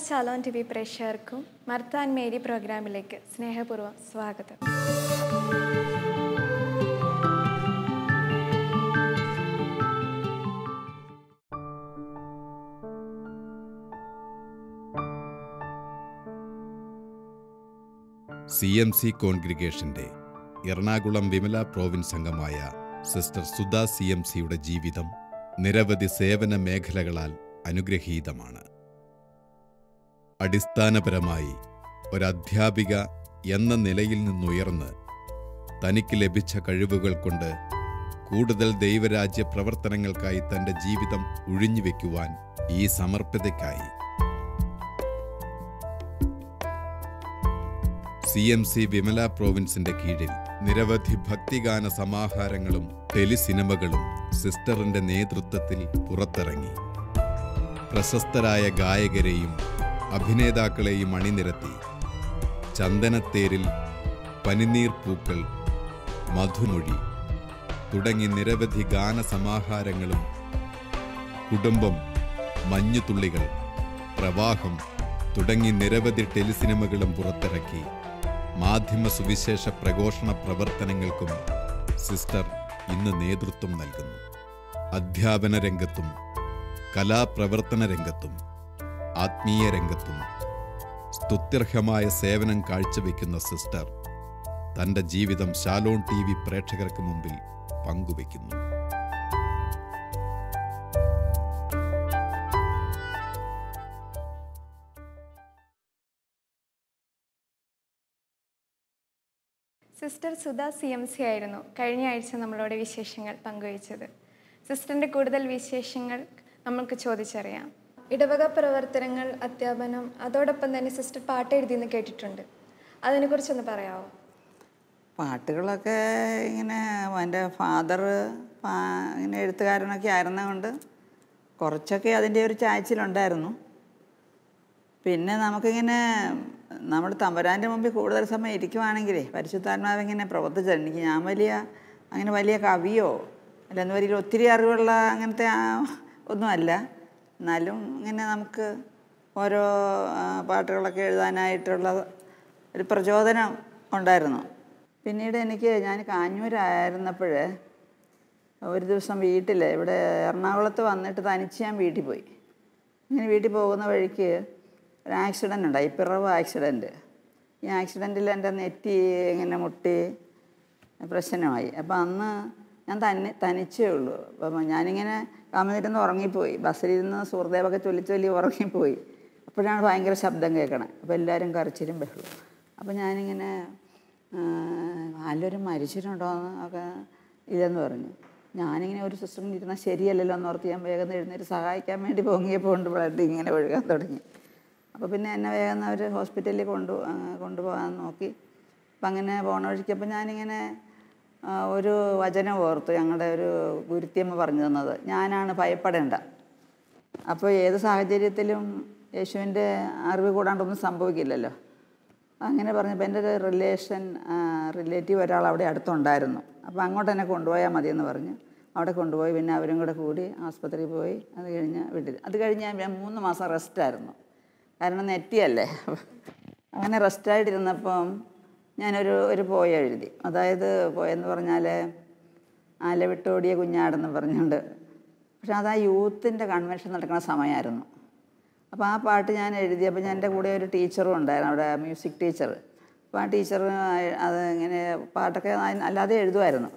Shalom T V പ്രേക്ഷകർക്കും മർത്താൻ Mary പ്രോഗ്രാമിലേക്ക് സ്നേഹപൂർവ്വം സ്വാഗതം. CMC കോൺഗ്രിഗേഷന്റെ എറണാകുളം വിമല പ്രോവിൻസ് അംഗമായ സിസ്റ്റർ സുധ CMCയുടെ ജീവിതം നിരവധി സേവന മേഖലകളാൽ അനുഗ്രഹീതമാണ്. അടിസ്ഥാനപരമായി ഒരധ്യാപിക എന്ന നിലയിൽ നിന്നുയർന്ന് തനിക്ക് ലഭിച്ച കഴിവുകൾ കൊണ്ട് കൂടുതൽ ദൈവരാജ്യ പ്രവർത്തനങ്ങൾക്കായി തൻ്റെ ജീവിതം ഉഴിഞ്ഞുവെക്കുവാൻ ഈ സമർപ്പിതയ്ക്കായി CMC വിമല പ്രോവിൻസിന്റെ കീഴിൽ നിരവധി ഭക്തിഗാന സമാഹാരങ്ങളും ടെലിസിനിമകളും സിസ്റ്ററിന്റെ നേതൃത്വത്തിൽ പുറത്തിറങ്ങി. പ്രശസ്തരായ ഗായകരെയും അഭിനേതാക്കളെയും അണിനിരത്തി ചന്ദനത്തേരിൽ, പനിനീർ പൂക്കൾ, മധുമൊഴി തുടങ്ങി നിരവധി ഗാനസമാഹാരങ്ങളും കുടുംബം, മഞ്ഞുതുള്ളികൾ, പ്രവാഹം തുടങ്ങി നിരവധി ടെലിസിനിമകളും പുറത്തിറക്കി മാധ്യമ സുവിശേഷ പ്രഘോഷണ പ്രവർത്തനങ്ങൾക്കും സിസ്റ്റർ ഇന്ന് നേതൃത്വം നൽകുന്നു. അധ്യാപന രംഗത്തും കലാപ്രവർത്തന രംഗത്തും ആത്മീയ രംഗത്തും സ്തുത്യർഹമായ സേവനം കാഴ്ചവെക്കുന്ന സിസ്റ്റർ തൻ്റെ ജീവിതം ശാലോം TV പ്രേക്ഷകർക്ക് മുമ്പിൽ പങ്കുവെക്കുന്നു. സിസ്റ്റർ സുധ CMC ആയിരുന്നു കഴിഞ്ഞ ആഴ്ച നമ്മളോട് വിശേഷങ്ങൾ പങ്കുവച്ചത്. സിസ്റ്ററിൻ്റെ കൂടുതൽ വിശേഷങ്ങൾ നമ്മൾക്ക് ചോദിച്ചറിയാം. ഇടവക പ്രവർത്തനങ്ങൾ, അധ്യാപനം, അതോടൊപ്പം തന്നെ സിസ്റ്റർ പാട്ട് എഴുതിയെന്ന് കേട്ടിട്ടുണ്ട്. അതിനെക്കുറിച്ചൊന്ന് പറയാമോ? പാട്ടുകളൊക്കെ ഇങ്ങനെ എൻ്റെ ഫാദർ ഇങ്ങനെ എഴുത്തുകാരനൊക്കെ ആയിരുന്നതുകൊണ്ട് കുറച്ചൊക്കെ അതിൻ്റെ ഒരു ചായ്ച്ചിലുണ്ടായിരുന്നു. പിന്നെ നമുക്കിങ്ങനെ നമ്മുടെ തമ്പുരാൻ്റെ മുമ്പിൽ കൂടുതൽ സമയം ഇരിക്കുവാണെങ്കിലേ പരിശുദ്ധാത്മാവ് ഇങ്ങനെ പ്രവർത്തിച്ചിട്ടുണ്ട്. ഞാൻ അങ്ങനെ വലിയ കവിയോ അല്ലെന്ന് വലിയ ഒത്തിരി അറിവുള്ള അങ്ങനത്തെ ഒന്നുമല്ല. എന്നാലും ഇങ്ങനെ നമുക്ക് ഓരോ പാട്ടുകളൊക്കെ എഴുതാനായിട്ടുള്ള ഒരു പ്രചോദനം ഉണ്ടായിരുന്നു. പിന്നീട് ഞാൻ കാഞ്ഞൂരായിരുന്നപ്പോൾ ഒരു ദിവസം വീട്ടിൽ ഇവിടെ എറണാകുളത്ത് വന്നിട്ട് തനിച്ച് ഞാൻ വീട്ടിൽ പോയി. ഇങ്ങനെ വീട്ടിൽ പോകുന്ന വഴിക്ക് ഒരു ആക്സിഡൻ്റ് ഉണ്ടായി, പിറവ് ആക്സിഡൻറ്റ്. ഈ ആക്സിഡൻറ്റിൽ എൻ്റെ നെറ്റി ഇങ്ങനെ മുട്ടി പ്രശ്നമായി. അപ്പോൾ അന്ന് ഞാൻ തനിച്ചേ ഉള്ളൂ. അപ്പം ഞാനിങ്ങനെ കാമനിരുന്ന് ഉറങ്ങിപ്പോയി. ബസ്സിലിരുന്ന് സുഹൃദേവൊക്കെ ചൊല്ലി ഉറങ്ങിപ്പോയി. അപ്പോഴാണ് ഭയങ്കര ശബ്ദം കേൾക്കണേ. അപ്പോൾ എല്ലാവരും കരച്ചിലും ബഹളും. അപ്പോൾ ഞാനിങ്ങനെ ആരും മരിച്ചിട്ടുണ്ടോയെന്ന് ഒക്കെ ഇല്ലെന്ന് പറഞ്ഞു. ഞാനിങ്ങനെ ഒരു സിസ്റ്ററിന് ഇരുന്നാൽ ശരിയല്ലല്ലോ എന്നോർത്ത് ഞാൻ വേഗം എഴുന്നേറ്റ് സഹായിക്കാൻ വേണ്ടി പൊങ്ങിയപ്പോൾ കൊണ്ട് ബ്ലഡ് ഇങ്ങനെ ഒഴുകാൻ തുടങ്ങി. അപ്പോൾ പിന്നെ എന്നെ വേഗം അവർ ഹോസ്പിറ്റലിൽ കൊണ്ടുപോകാൻ നോക്കി. അപ്പം അങ്ങനെ പോണ വഴിക്കപ്പോൾ ഞാനിങ്ങനെ ഒരു വചനം ഓർത്തു. ഞങ്ങളുടെ ഒരു ഗുരുത്തിയമ്മ പറഞ്ഞു തന്നത്, ഞാനാണ് ഭയപ്പെടേണ്ട. അപ്പോൾ ഏത് സാഹചര്യത്തിലും യേശുവിൻ്റെ അറിവ് കൂടാണ്ടൊന്നും സംഭവിക്കില്ലല്ലോ. അങ്ങനെ പറഞ്ഞപ്പോൾ എൻ്റെ ഒരു റിലേറ്റീവ് ഒരാൾ അവിടെ അടുത്തുണ്ടായിരുന്നു. അപ്പോൾ അങ്ങോട്ട് എന്നെ കൊണ്ടുപോയാൽ മതിയെന്ന് പറഞ്ഞു. അവിടെ കൊണ്ടുപോയി. പിന്നെ അവരും കൂടെ കൂടി ആസ്പത്രിയിൽ പോയി. അത് കഴിഞ്ഞ് ഞാൻ 3 മാസം റെസ്റ്റായിരുന്നു. കാരണം നെറ്റിയല്ലേ. അങ്ങനെ റെസ്റ്റായിട്ടിരുന്നപ്പം ഞാനൊരു പോയ എഴുതി. അതായത് പോയെന്ന് പറഞ്ഞാൽ ആലവിട്ടോടിയ കുഞ്ഞാടെന്ന് പറഞ്ഞുകൊണ്ട്. പക്ഷെ അത് ആ യൂത്തിൻ്റെ കൺവെൻഷൻ നടക്കുന്ന സമയമായിരുന്നു. അപ്പോൾ ആ പാട്ട് ഞാൻ എഴുതിയപ്പോൾ എൻ്റെ കൂടെ ഒരു ടീച്ചറും ഉണ്ടായിരുന്നു, അവിടെ മ്യൂസിക് ടീച്ചർ. അപ്പോൾ ആ ടീച്ചർ അത് ഇങ്ങനെ പാട്ടൊക്കെ അല്ലാതെ എഴുതുമായിരുന്നു.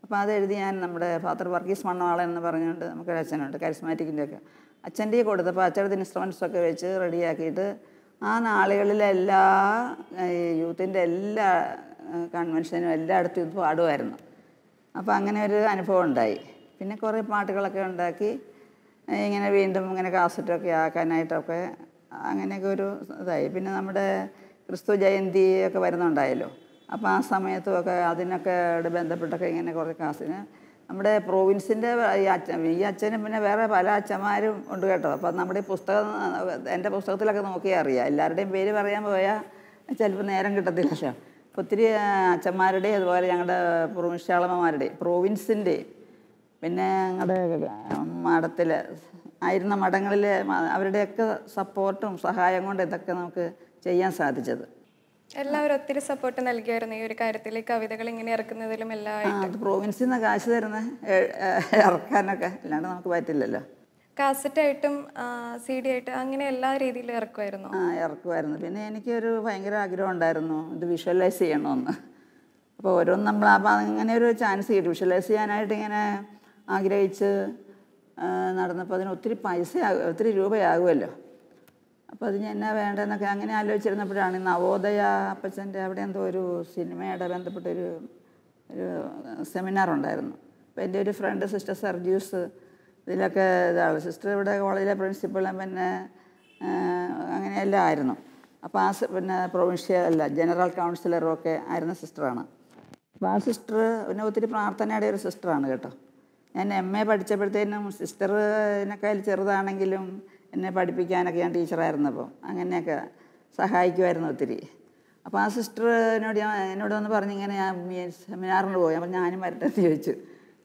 അപ്പോൾ അത് എഴുതി ഞാൻ നമ്മുടെ ഫാദർ വർഗീസ് മണ്ണവാളൻ എന്ന് പറഞ്ഞുകൊണ്ട് നമുക്കൊരു അച്ഛനുണ്ട്, കരിസ്മാറ്റിക്കിൻ്റെ ഒക്കെ. അച്ഛൻ്റെ കൊടുത്തപ്പോൾ അച്ഛൻ്റെ ഇൻസ്ട്രുമെൻറ്റ്സൊക്കെ വെച്ച് റെഡിയാക്കിയിട്ട് ആ നാളുകളിലെല്ലാ യൂത്തിൻ്റെ എല്ലാ കൺവെൻഷനും എല്ലായിടത്തും ഇത് പാടുമായിരുന്നു. അപ്പോൾ അങ്ങനെ ഒരു അനുഭവം ഉണ്ടായി. പിന്നെ കുറേ പാട്ടുകളൊക്കെ ഉണ്ടാക്കി ഇങ്ങനെ വീണ്ടും ഇങ്ങനെ കാസറ്റൊക്കെ ആക്കാനായിട്ടൊക്കെ അങ്ങനെയൊക്കെ ഒരു ഇതായി. പിന്നെ നമ്മുടെ ക്രിസ്തു ജയന്തി ഒക്കെ വരുന്നുണ്ടായല്ലോ. അപ്പോൾ ആ സമയത്തുമൊക്കെ അതിനൊക്കെ ബന്ധപ്പെട്ടൊക്കെ ഇങ്ങനെ കുറേ കാസിന് നമ്മുടെ പ്രോവിൻസിൻ്റെ ഈ അച്ഛനും പിന്നെ വേറെ പല അച്ഛന്മാരും ഉണ്ട് കേട്ടോ. അപ്പം നമ്മുടെ എൻ്റെ പുസ്തകത്തിലൊക്കെ നോക്കിയാൽ അറിയാം. എല്ലാവരുടെയും പേര് പറയാൻ പോയാൽ ചിലപ്പോൾ നേരം കിട്ടത്തില്ലല്ലോ. ഒത്തിരി അച്ഛന്മാരുടെ അതുപോലെ ഞങ്ങളുടെ പ്രൊവിൻഷ്യാളമ്മമാരുടെ പ്രോവിൻസിൻ്റെ പിന്നെ ഞങ്ങളുടെ മഠത്തിൽ ആയിരുന്ന മഠങ്ങളിൽ അവരുടെയൊക്കെ സപ്പോർട്ടും സഹായം കൊണ്ട് ഇതൊക്കെ നമുക്ക് ചെയ്യാൻ സാധിച്ചത്. എല്ലാവരും ഒത്തിരി സപ്പോർട്ട് നൽകിയായിരുന്നു ഈ ഒരു കാര്യത്തിൽ, കവിതകൾ ഇങ്ങനെ ഇറക്കുന്നതിലും എല്ലാം. അത് പ്രോവിൻസിൽ നിന്ന് കാശ് തരുന്നത് ഇറക്കാനൊക്കെ, അല്ലാണ്ട് നമുക്ക് പറ്റില്ലല്ലോ. കാസറ്റായിട്ടും CD ആയിട്ട് അങ്ങനെ എല്ലാ രീതിയിലും ഇറക്കുമായിരുന്നു. ഇറക്കുമായിരുന്നു. പിന്നെ എനിക്കൊരു ഭയങ്കര ആഗ്രഹം ഉണ്ടായിരുന്നു ഇത് വിഷ്വലൈസ് ചെയ്യണമെന്ന്. അപ്പോൾ ഓരോന്നും നമ്മൾ അപ്പം അങ്ങനെ ഒരു ചാൻസ് കിട്ടി. വിഷ്വലൈസ് ചെയ്യാനായിട്ട് ഇങ്ങനെ ആഗ്രഹിച്ച് നടന്നപ്പോൾ അതിന് ഒത്തിരി ഒത്തിരി രൂപയാകുമല്ലോ. അപ്പോൾ അതിന് എന്നാ വേണ്ടതെന്നൊക്കെ അങ്ങനെ ആലോചിച്ചിരുന്നപ്പോഴാണ് നവോദയ അപ്പച്ചൻ്റെ അവിടെ എന്തോ ഒരു സിനിമയുടെ ബന്ധപ്പെട്ടൊരു സെമിനാർ ഉണ്ടായിരുന്നു. അപ്പോൾ എൻ്റെ ഒരു ഫ്രണ്ട് സിസ്റ്റർ സർജ്യൂസ് ഇതിലൊക്കെ ഇതാണ്. സിസ്റ്റർ ഇവിടെ കോളേജിലെ പ്രിൻസിപ്പളും പിന്നെ അങ്ങനെയെല്ലാം ആയിരുന്നു. അപ്പോൾ പിന്നെ പ്രൊവിൻഷ്യൽ അല്ല ജനറൽ കൗൺസിലറും ഒക്കെ ആയിരുന്ന സിസ്റ്ററാണ്. അപ്പോൾ ആ സിസ്റ്റർ പിന്നെ ഒത്തിരി പ്രാർത്ഥനയുടെ ഒരു സിസ്റ്ററാണ് കേട്ടോ. ഞാൻ MA പഠിച്ചപ്പോഴത്തേനും സിസ്റ്ററിനേക്കാൾ ചെറുതാണെങ്കിലും എന്നെ പഠിപ്പിക്കാനൊക്കെ ഞാൻ ടീച്ചറായിരുന്നപ്പോൾ അങ്ങനെയൊക്കെ സഹായിക്കുമായിരുന്നു ഒത്തിരി. അപ്പോൾ ആ സിസ്റ്റർ എന്നോട് വന്ന് പറഞ്ഞ് ഇങ്ങനെ ഞാൻ സെമിനാറിന് പോയി. അപ്പോൾ ഞാനും വരട്ടെന്ന് ചോദിച്ചു.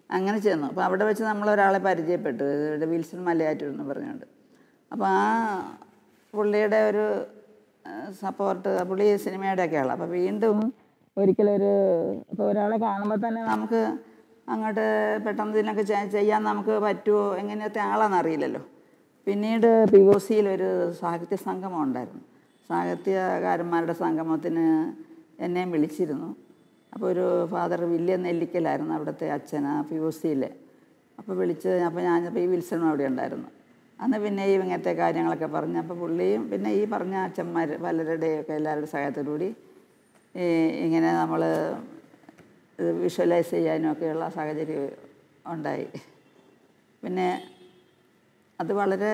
അങ്ങനെ ചെന്നു. അപ്പോൾ അവിടെ വെച്ച് നമ്മളൊരാളെ പരിചയപ്പെട്ടു, ഇവിടെ വിൽസൺ മലയാറ്റൂർ എന്ന് പറഞ്ഞുകൊണ്ട്. അപ്പോൾ ആ പുള്ളിയുടെ ഒരു സപ്പോർട്ട്, പുള്ളി സിനിമയുടെയൊക്കെ ആളാണ്. അപ്പോൾ വീണ്ടും ഒരിക്കലൊരു ഇപ്പോൾ ഒരാളെ കാണുമ്പോൾ തന്നെ നമുക്ക് അങ്ങോട്ട് പെട്ടെന്ന് ഇതിനൊക്കെ ചെയ്യാൻ നമുക്ക് പറ്റുമോ എങ്ങനെയത്തെ ആളാണെന്ന് അറിയില്ലല്ലോ. പിന്നീട് POCയിലൊരു സാഹിത്യ സംഗമം ഉണ്ടായിരുന്നു. സാഹിത്യകാരന്മാരുടെ സംഗമത്തിന് എന്നെയും വിളിച്ചിരുന്നു. അപ്പോൾ ഒരു ഫാദർ വില്യം നെല്ലിക്കലായിരുന്നു അവിടുത്തെ അച്ഛൻ POCയിലെ. അപ്പോൾ അപ്പോൾ ഞാനിപ്പോൾ ഈ വിൽസണും അവിടെ ഉണ്ടായിരുന്നു. അന്ന് പിന്നെ ഈ ഇങ്ങനത്തെ കാര്യങ്ങളൊക്കെ പറഞ്ഞു. അപ്പോൾ പുള്ളിയും പിന്നെ ഈ പറഞ്ഞ അച്ഛന്മാർ പലരുടെയൊക്കെ എല്ലാവരുടെ സഹായത്തോടുകൂടി ഇങ്ങനെ നമ്മൾ വിഷ്വലൈസ് ചെയ്യാനുമൊക്കെയുള്ള സാഹചര്യം ഉണ്ടായി. പിന്നെ അത് വളരെ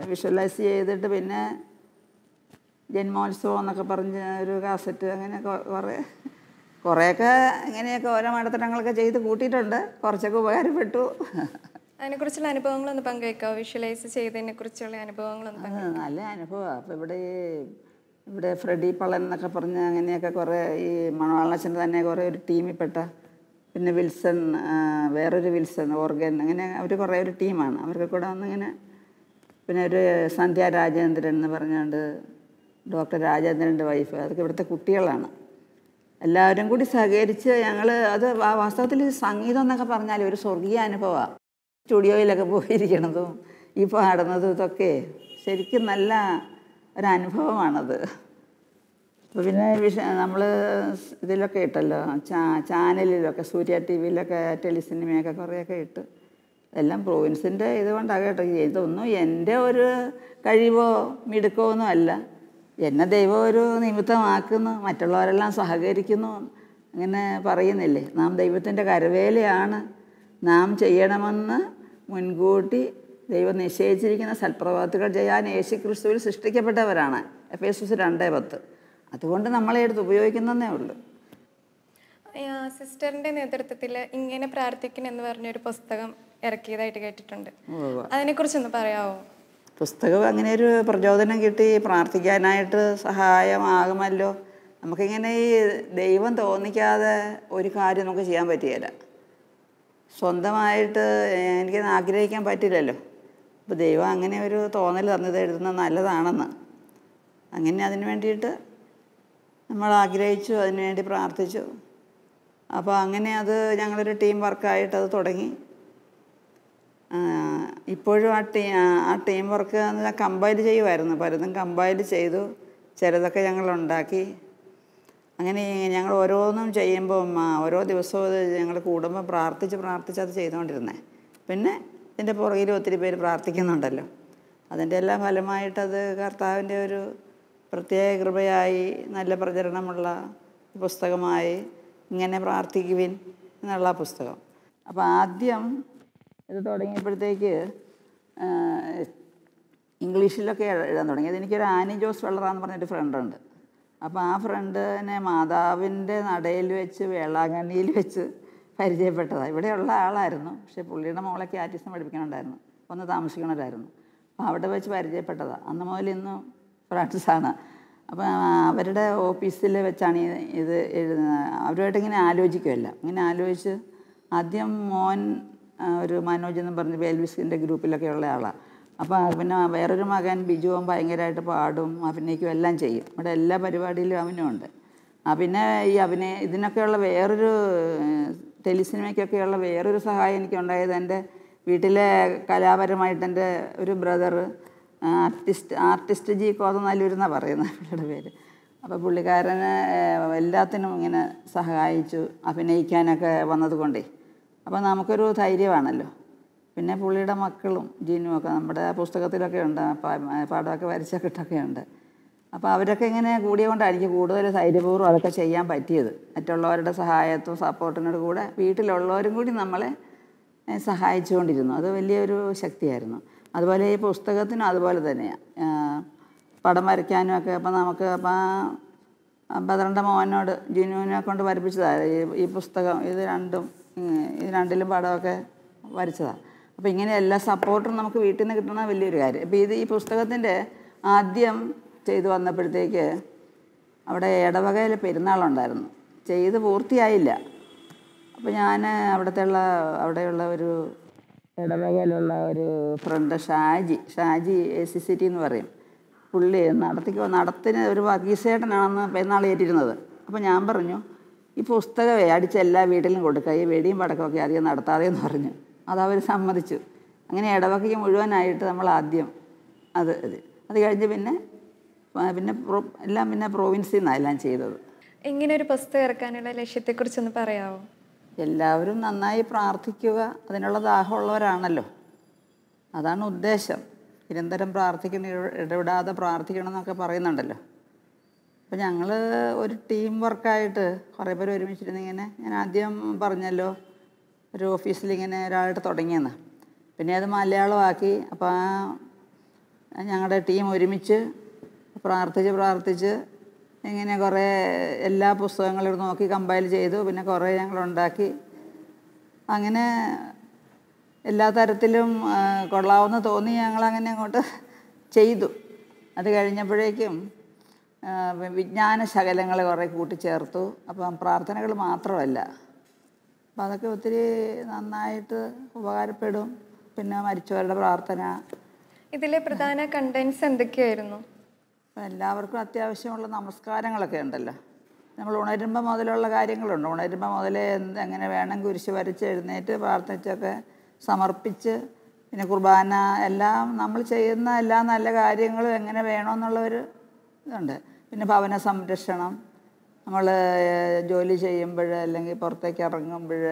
വിഷ്വലൈസ് ചെയ്തിട്ട് പിന്നെ ജന്മോത്സവം എന്നൊക്കെ പറഞ്ഞ് ഒരു കാസറ്റ് അങ്ങനെ കുറേയൊക്കെ ഇങ്ങനെയൊക്കെ ഓരോ മഠത്തരങ്ങളൊക്കെ ചെയ്ത് കൂട്ടിയിട്ടുണ്ട്. കുറച്ചൊക്കെ ഉപകാരപ്പെട്ടു. അതിനെക്കുറിച്ചുള്ള അനുഭവങ്ങളൊന്ന് പങ്കുവയ്ക്കാമോ? വിഷ്വലൈസ് ചെയ്തതിനെ കുറിച്ചുള്ള അനുഭവങ്ങളൊന്നും. നല്ല അനുഭവമാണ്. അപ്പോൾ ഇവിടെ ഫ്രെഡി പളൻ എന്നൊക്കെ പറഞ്ഞ് അങ്ങനെയൊക്കെ കുറേ ഈ മണവാളച്ചൻ്റെ തന്നെ കുറേ ഒരു ടീമിൽപ്പെട്ട, പിന്നെ വിൽസൺ, വേറൊരു വിൽസൺ ഓർഗൻ, അങ്ങനെ അവർ കുറേ ഒരു ടീമാണ്. അവർക്ക് കൂടെ വന്നിങ്ങനെ പിന്നെ ഒരു സന്ധ്യ രാജേന്ദ്രൻ എന്ന് പറഞ്ഞുകൊണ്ട് ഡോക്ടർ രാജേന്ദ്രൻ്റെ വൈഫ്, അതൊക്കെ ഇവിടുത്തെ കുട്ടികളാണ്. എല്ലാവരും കൂടി സഹകരിച്ച് ഞങ്ങൾ അത് വാസ്തവത്തിൽ സംഗീതം എന്നൊക്കെ പറഞ്ഞാൽ ഒരു സ്വർഗീയ അനുഭവമാണ്. സ്റ്റുഡിയോയിലൊക്കെ പോയിരിക്കണതും ഈ പാടുന്നതും ഇതൊക്കെ ശരിക്കും നല്ല ഒരനുഭവമാണത്. അപ്പോൾ പിന്നെ നമ്മൾ ഇതിലൊക്കെ ഇട്ടല്ലോ, ചാനലിലൊക്കെ സൂര്യ TV ടെലിസിനിമയൊക്കെ കുറേയൊക്കെ ഇട്ട്, എല്ലാം പ്രോവിൻസിൻ്റെ ഇതുകൊണ്ടാണ് കേട്ടോ. ഇതൊന്നും എൻ്റെ ഒരു കഴിവോ മിടുക്കോ ഒന്നും അല്ല. എന്നെ ദൈവം ഒരു നിമിത്തമാക്കുന്നു, മറ്റുള്ളവരെല്ലാം സഹകരിക്കുന്നു. അങ്ങനെ പറയുന്നില്ലേ, നാം ദൈവത്തിൻ്റെ കരവേലയാണ്, നാം ചെയ്യണമെന്ന് മുൻകൂട്ടി ദൈവം നിശ്ചയിച്ചിരിക്കുന്ന സൽപ്രവർത്തികൾ ചെയ്യാൻ യേശുക്രിസ്തുവിൽ സൃഷ്ടിക്കപ്പെട്ടവരാണ്. Efesians 2:10. അതുകൊണ്ട് നമ്മളെ എടുത്ത് ഉപയോഗിക്കുന്നതേ ഉള്ളൂ. സിസ്റ്ററിൻ്റെ നേതൃത്വത്തിൽ ഇങ്ങനെ പ്രാർത്ഥിക്കണം എന്ന് പറഞ്ഞൊരു പുസ്തകം ഇറക്കിയതായിട്ട് കേട്ടിട്ടുണ്ട്. അതിനെക്കുറിച്ചൊന്ന് പറയാമോ? പുസ്തകം അങ്ങനെ ഒരു പ്രചോദനം കിട്ടി, പ്രാർത്ഥിക്കാനായിട്ട് സഹായമാകുമല്ലോ. നമുക്കിങ്ങനെ ഈ ദൈവം തോന്നിക്കാതെ ഒരു കാര്യം നമുക്ക് ചെയ്യാൻ പറ്റുകയില്ല. സ്വന്തമായിട്ട് എനിക്ക് ആഗ്രഹിക്കാൻ പറ്റില്ലല്ലോ. അപ്പോൾ ദൈവം അങ്ങനെ ഒരു തോന്നൽ തന്നത് എഴുതുന്നത് നല്ലതാണെന്ന്, അങ്ങനെ അതിന് വേണ്ടിയിട്ട് നമ്മൾ ആഗ്രഹിച്ചു, അതിന് വേണ്ടി പ്രാർത്ഥിച്ചു. അപ്പോൾ അങ്ങനെ അത് ഞങ്ങളൊരു ടീം വർക്കായിട്ട് അത് തുടങ്ങി. ഇപ്പോഴും ആ ടീം വർക്ക് കമ്പൈൽ ചെയ്യുമായിരുന്നു. പലതും കമ്പൈൽ ചെയ്തു, ചിലതൊക്കെ ഞങ്ങളുണ്ടാക്കി. അങ്ങനെ ഞങ്ങൾ ഓരോന്നും ചെയ്യുമ്പം ഓരോ ദിവസവും ഞങ്ങൾ കൂടുമ്പോൾ പ്രാർത്ഥിച്ച് അത് ചെയ്തുകൊണ്ടിരുന്നത്. പിന്നെ ഇതിൻ്റെ പുറകിൽ ഒത്തിരി പേര് പ്രാർത്ഥിക്കുന്നുണ്ടല്ലോ. അതിൻ്റെ എല്ലാം ഫലമായിട്ടത് കർത്താവിൻ്റെ ഒരു പ്രത്യേക കൃപയായി നല്ല പ്രചരണമുള്ള പുസ്തകമായി ഇങ്ങനെ പ്രാർത്ഥിക്കുവിൻ എന്നുള്ള പുസ്തകം. അപ്പോൾ ആദ്യം ഇത് തുടങ്ങിയപ്പോഴത്തേക്ക് ഇംഗ്ലീഷിലൊക്കെ എഴുതാൻ തുടങ്ങി. അതെനിക്കൊരു ആനി ജോസ് വെള്ളറാന്ന് പറഞ്ഞൊരു ഫ്രണ്ടുണ്ട്. അപ്പോൾ ആ ഫ്രണ്ടിനെ മാതാവിൻ്റെ നടയിൽ വെച്ച് വേളാങ്കണ്ണിയിൽ വെച്ച് പരിചയപ്പെട്ടതാണ്. ഇവിടെയുള്ള ആളായിരുന്നു, പക്ഷേ പുള്ളിയുടെ മോളെ കാറ്റിസം പഠിപ്പിക്കണുണ്ടായിരുന്നു, ഒന്ന് താമസിക്കണമായിരുന്നു. അപ്പോൾ അവിടെ വെച്ച് പരിചയപ്പെട്ടതാണ്. അന്ന് മുതൽ ഇന്നും ഫ്രണ്ട്സാണ്. അപ്പോൾ അവരുടെ ഓഫീസിൽ വെച്ചാണ് ഇത് എഴുതുന്നത്. അവരുമായിട്ട് ഇങ്ങനെ ആലോചിക്കുമല്ല. ഇങ്ങനെ ആലോചിച്ച് ആദ്യം മോൻ ഒരു മനോജ് എന്ന് പറഞ്ഞ് ബേൽവിസിൻ്റെ ഗ്രൂപ്പിലൊക്കെ ഉള്ള ആളാണ്. അപ്പോൾ പിന്നെ വേറൊരു മകൻ ബിജുവും ഭയങ്കരമായിട്ട് പാടും അഭിനയിക്കും എല്ലാം ചെയ്യും. ഇവിടെ എല്ലാ പരിപാടിയിലും അവനുമുണ്ട്. പിന്നെ ഈ ഇതിനൊക്കെയുള്ള വേറൊരു ടെലിസിനിമയ്ക്കൊക്കെയുള്ള വേറൊരു സഹായം എനിക്കുണ്ടായത് എൻ്റെ വീട്ടിലെ കലാപരമായിട്ട് എൻ്റെ ഒരു ബ്രദർ ആർട്ടിസ്റ്റ് ജി കോതനല്ലൂർ എന്നാണ് പറയുന്നത് പുള്ളിയുടെ പേര്. അപ്പോൾ പുള്ളിക്കാരന് എല്ലാത്തിനും ഇങ്ങനെ സഹായിച്ചു അഭിനയിക്കാനൊക്കെ വന്നത് കൊണ്ടേ. അപ്പോൾ നമുക്കൊരു ധൈര്യമാണല്ലോ. പിന്നെ പുള്ളിയുടെ മക്കളും ജീനുമൊക്കെ നമ്മുടെ പുസ്തകത്തിലൊക്കെ ഉണ്ട്, പടമൊക്കെ വരച്ചൊക്കെ ഉണ്ട്. അപ്പോൾ അവരൊക്കെ ഇങ്ങനെ കൂടിയതുകൊണ്ടാണ് എനിക്ക് കൂടുതൽ ധൈര്യപൂർവ്വം അതൊക്കെ ചെയ്യാൻ പറ്റിയത്. മറ്റുള്ളവരുടെ സഹായത്തും സപ്പോർട്ടിനോട് കൂടെ വീട്ടിലുള്ളവരും കൂടി നമ്മളെ സഹായിച്ചുകൊണ്ടിരുന്നു. അത് വലിയൊരു ശക്തിയായിരുന്നു. അതുപോലെ ഈ പുസ്തകത്തിനും അതുപോലെ തന്നെയാണ്. പടം വരയ്ക്കാനും ഒക്കെ അപ്പം നമുക്ക് ബദറിൻ്റെ മോനോട് ജിനുവിനെ കൊണ്ട് വരപ്പിച്ചതാണ് ഈ പുസ്തകം. ഇത് രണ്ടിലും പടമൊക്കെ വരച്ചതാണ്. അപ്പോൾ ഇങ്ങനെ എല്ലാ സപ്പോർട്ടും നമുക്ക് വീട്ടിൽ നിന്ന് കിട്ടുന്ന വലിയൊരു കാര്യം. അപ്പോൾ ഈ പുസ്തകത്തിൻ്റെ ആദ്യം ചെയ്തു വന്നപ്പോഴത്തേക്ക് അവിടെ ഇടവകയിൽ പെരുന്നാളുണ്ടായിരുന്നു. ചെയ്ത് പൂർത്തിയായില്ല. അപ്പോൾ ഞാൻ അവിടെയുള്ള ഒരു ഇടവകയിലുള്ള ഒരു ഫ്രണ്ട് ഷാജി ACCT എന്ന് പറയും. പുള്ളി നടത്തിന് ഒരു വകീസേട്ടനാണെന്ന് പെരുന്നാൾ ഏറ്റിരുന്നത്. അപ്പോൾ ഞാൻ പറഞ്ഞു, ഈ പുസ്തകമേ അടിച്ച് എല്ലാ വീട്ടിലും കൊടുക്കുക, ഈ വെടിയും പടക്കമൊക്കെ അധികം നടത്താതെന്ന് പറഞ്ഞു. അതവർ സമ്മതിച്ചു. അങ്ങനെ ഇടവകയ്ക്ക് മുഴുവനായിട്ട് നമ്മൾ ആദ്യം അത് കഴിഞ്ഞ് പിന്നെ എല്ലാം പിന്നെ പ്രൊവിൻസിൽ നിന്നാണ് എല്ലാം ചെയ്തത്. ഇങ്ങനെ ഒരു പുസ്തകം ഇറക്കാനുള്ള ലക്ഷ്യത്തെക്കുറിച്ചൊന്ന് പറയാമോ? എല്ലാവരും നന്നായി പ്രാർത്ഥിക്കുക, അതിനുള്ള ദാഹമുള്ളവരാണല്ലോ, അതാണ് ഉദ്ദേശം. നിരന്തരം ഇടവിടാതെ പ്രാർത്ഥിക്കണം എന്നൊക്കെ പറയുന്നുണ്ടല്ലോ. അപ്പോൾ ഞങ്ങൾ ഒരു ടീം വർക്കായിട്ട് കുറേ പേര് ഒരുമിച്ചിരുന്നിങ്ങനെ, ഞാൻ ആദ്യം പറഞ്ഞല്ലോ ഒരു ഓഫീസിലിങ്ങനെ ഒരാളായിട്ട് തുടങ്ങിയെന്ന്, പിന്നെ അത് മലയാളമാക്കി. അപ്പോൾ ഞങ്ങളുടെ ടീം ഒരുമിച്ച് പ്രാർത്ഥിച്ച് ഇങ്ങനെ കുറേ എല്ലാ പുസ്തകങ്ങളും നോക്കി കമ്പൈൽ ചെയ്തു. പിന്നെ കുറേ ഞങ്ങളുണ്ടാക്കി. അങ്ങനെ എല്ലാ തരത്തിലും കൊള്ളാവുന്ന തോന്നി ഞങ്ങളങ്ങനെ അങ്ങോട്ട് ചെയ്തു. അത് കഴിഞ്ഞപ്പോഴേക്കും വിജ്ഞാന ശകലങ്ങൾ കുറേ കൂട്ടിച്ചേർത്തു. അപ്പം പ്രാർത്ഥനകൾ മാത്രമല്ല, അപ്പം അതൊക്കെ ഒത്തിരി നന്നായിട്ട് ഉപകാരപ്പെടും. പിന്നെ മരിച്ചവരുടെ പ്രാർത്ഥന. ഇതിലെ പ്രധാന കണ്ടൻസ് എന്തൊക്കെയായിരുന്നു? എല്ലാവർക്കും അത്യാവശ്യമുള്ള നമസ്കാരങ്ങളൊക്കെ ഉണ്ടല്ലോ. നമ്മൾ ഉണരുമ്പോൾ മുതലുള്ള കാര്യങ്ങളുണ്ട്. ഉണരുമ്പോൾ മുതലേ എങ്ങനെ വേണം കുരിശ് വരച്ച് എഴുന്നേറ്റ് പ്രാർത്ഥിച്ചൊക്കെ സമർപ്പിച്ച്, പിന്നെ കുർബാന, എല്ലാം നമ്മൾ ചെയ്യുന്ന എല്ലാ നല്ല കാര്യങ്ങളും എങ്ങനെ വേണമെന്നുള്ളൊരു ഇതുണ്ട്. പിന്നെ ഭവന സംരക്ഷണം, നമ്മൾ ജോലി ചെയ്യുമ്പോൾ അല്ലെങ്കിൽ പുറത്തേക്ക് ഇറങ്ങുമ്പോൾ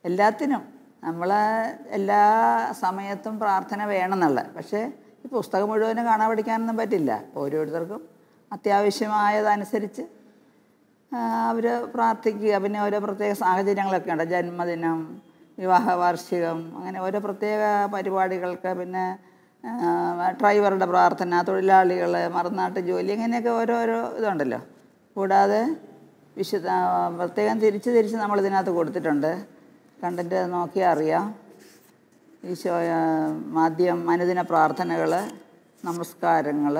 എല്ലാത്തിനും നമ്മൾ എല്ലാ സമയത്തും പ്രാർത്ഥന വേണമെന്നുള്ളത്. പക്ഷേ ഈ പുസ്തകം മുഴുവനും കാണാൻ പഠിക്കാനൊന്നും പറ്റില്ല. ഓരോരുത്തർക്കും അത്യാവശ്യമായതനുസരിച്ച് അവർ പ്രാർത്ഥിക്കുക. പിന്നെ ഓരോ പ്രത്യേക സാഹചര്യങ്ങളൊക്കെ ഉണ്ട്. ജന്മദിനം, വിവാഹ വാർഷികം, അങ്ങനെ ഓരോ പ്രത്യേക പരിപാടികൾക്ക്. പിന്നെ ഡ്രൈവറുടെ പ്രാർത്ഥന, തൊഴിലാളികൾ, മറുനാട്ട് ജോലി, ഇങ്ങനെയൊക്കെ ഓരോരോ ഇതുണ്ടല്ലോ. കൂടാതെ പ്രത്യേകം തിരിച്ച് നമ്മളിതിനകത്ത് കൊടുത്തിട്ടുണ്ട്. കണ്ടൻറ്റ് നോക്കിയാൽ അറിയാം. ആദ്യം അനുദിന പ്രാർത്ഥനകൾ, നമസ്കാരങ്ങൾ,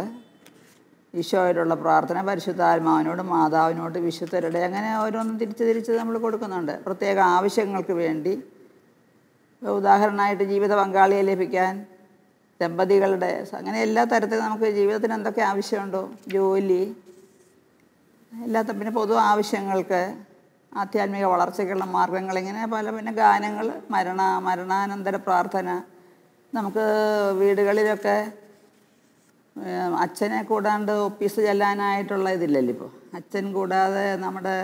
ഈശോയോടുള്ള പ്രാർത്ഥന, പരിശുദ്ധാത്മാവിനോട്, മാതാവിനോട്, വിശുദ്ധരുടെ, അങ്ങനെ ഓരോന്നും തിരിച്ച് നമ്മൾ കൊടുക്കുന്നുണ്ട്. പ്രത്യേക ആവശ്യങ്ങൾക്ക് വേണ്ടി, ഉദാഹരണമായിട്ട് ജീവിത പങ്കാളിയെ ലഭിക്കാൻ, ദമ്പതികളുടെ, അങ്ങനെ എല്ലാ തരത്തിലും നമുക്ക് ജീവിതത്തിന് എന്തൊക്കെ ആവശ്യമുണ്ടോ, ജോലി, പിന്നെ പൊതു ആവശ്യങ്ങൾക്ക്, ആധ്യാത്മിക വളർച്ചയ്ക്കുള്ള മാർഗങ്ങൾ, ഇങ്ങനെ പിന്നെ ഗാനങ്ങൾ, മരണാനന്തര പ്രാർത്ഥന. നമുക്ക് വീടുകളിലൊക്കെ അച്ഛനെ കൂടാണ്ട് ഒപ്പീസ് ചെല്ലാനായിട്ടുള്ള ഇതില്ലല്ലോ ഇപ്പോൾ. അച്ഛൻ കൂടാതെ നമ്മുടെ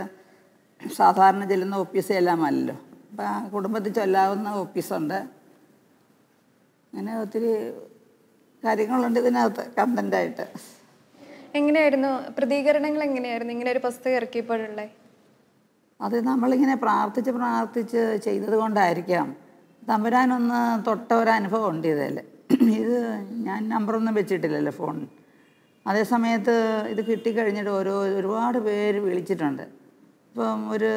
സാധാരണ ചെല്ലുന്ന ഒപ്പീസ് ചെല്ലാമല്ലോ. അപ്പം കുടുംബത്തിൽ ചൊല്ലാവുന്ന ഒപ്പീസുണ്ട്. അങ്ങനെ ഒത്തിരി കാര്യങ്ങളുണ്ട് ഇതിനകത്ത് കണ്ടൻ്റായിട്ട്. എങ്ങനെയായിരുന്നു പ്രതികരണങ്ങൾ? എങ്ങനെയായിരുന്നു ഇങ്ങനെ ഒരു പുസ്തകം ഇറക്കിയപ്പോഴുള്ളത്? അത് നമ്മളിങ്ങനെ പ്രാർത്ഥിച്ച് ചെയ്തത് കൊണ്ടായിരിക്കാം തമ്പുരാനൊന്ന് തൊട്ട ഒരനുഭവം ഉണ്ട് ഇതിൽ. ഇത് ഞാൻ നമ്പറൊന്നും വെച്ചിട്ടില്ലല്ലോ ഫോൺ. അതേ സമയത്ത് ഇത് കിട്ടിക്കഴിഞ്ഞിട്ട് ഒരുപാട് പേര് വിളിച്ചിട്ടുണ്ട്. ഇപ്പം ഒരു